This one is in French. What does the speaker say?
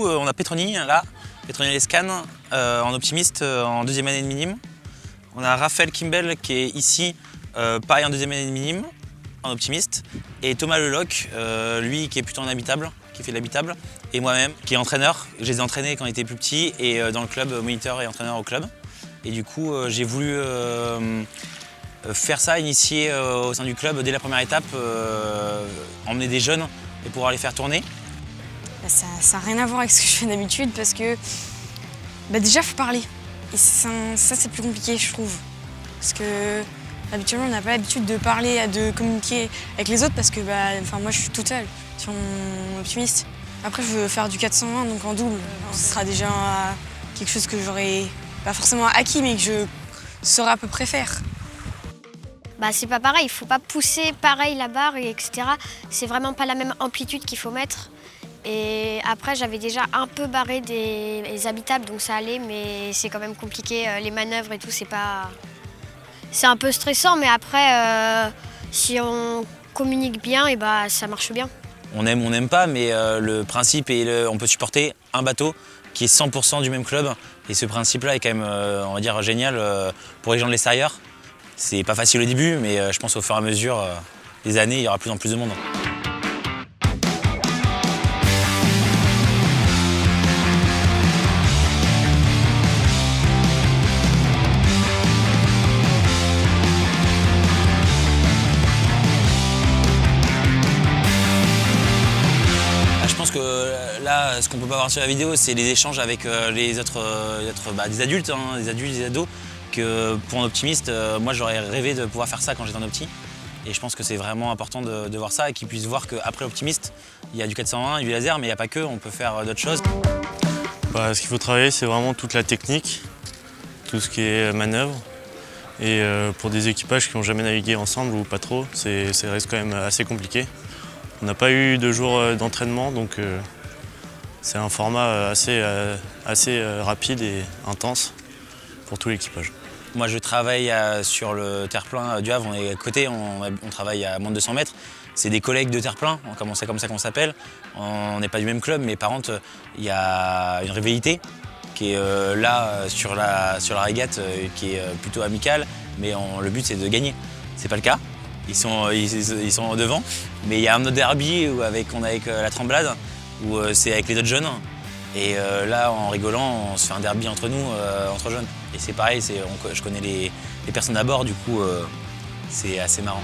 on a Petroni là, Petroni Lescan en optimiste en deuxième année de minime. On a Raphaël Kimbel qui est ici, pareil en deuxième année de minime, en optimiste. Et Thomas Leloc, lui qui est plutôt en habitable, qui fait de l'habitable. Et moi-même, qui est entraîneur. Je les ai entraînés quand ils étaient plus petits et dans le club, moniteur et entraîneur au club. Et du coup, j'ai voulu faire ça, initier au sein du club dès la première étape, emmener des jeunes et pouvoir les faire tourner. Ça n'a rien à voir avec ce que je fais d'habitude parce que déjà, il faut parler. Et ça, c'est plus compliqué, je trouve. Parce que habituellement, on n'a pas l'habitude de parler, de communiquer avec les autres parce que moi, je suis toute seule sur mon optimiste. Après, je veux faire du 420, donc en double. Ce sera déjà quelque chose que j'aurais pas forcément acquis, mais que je saurais à peu près faire. C'est pas pareil, il faut pas pousser pareil la barre, etc. C'est vraiment pas la même amplitude qu'il faut mettre. Et après, j'avais déjà un peu barré des habitables, donc ça allait, mais c'est quand même compliqué. Les manœuvres et tout, c'est un peu stressant, mais après, si on communique bien, ça marche bien. On aime ou on n'aime pas, mais le principe est on peut supporter un bateau qui est 100% du même club. Et ce principe-là est quand même, on va dire, génial pour les gens de l'extérieur. C'est pas facile au début, mais je pense au fur et à mesure des années, il y aura de plus en plus de monde. Je pense que là, ce qu'on peut pas voir sur la vidéo, c'est les échanges avec les autres des adultes, des ados. Que pour un optimiste, moi j'aurais rêvé de pouvoir faire ça quand j'étais en opti. Et je pense que c'est vraiment important de voir ça et qu'ils puissent voir qu'après l'optimiste, il y a du 420, du laser, mais il n'y a pas que, on peut faire d'autres choses. Ce qu'il faut travailler, c'est vraiment toute la technique, tout ce qui est manœuvre. Et pour des équipages qui n'ont jamais navigué ensemble ou pas trop, ça reste quand même assez compliqué. On n'a pas eu de jours d'entraînement, donc c'est un format assez rapide et intense pour tout l'équipage. Moi, je travaille sur le terre-plein du Havre, on est à côté, on travaille à moins de 200 mètres. C'est des collègues de terre-plein, c'est comme ça qu'on s'appelle. On n'est pas du même club, mais par contre, il y a une rivalité qui est là sur la régate, qui est plutôt amicale, mais le but c'est de gagner. C'est pas le cas, ils sont devant, mais il y a un autre derby on est avec la Tremblade, où c'est avec les autres jeunes. Et là, en rigolant, on se fait un derby entre nous, entre jeunes. Et c'est pareil, je connais les personnes à bord, du coup, c'est assez marrant.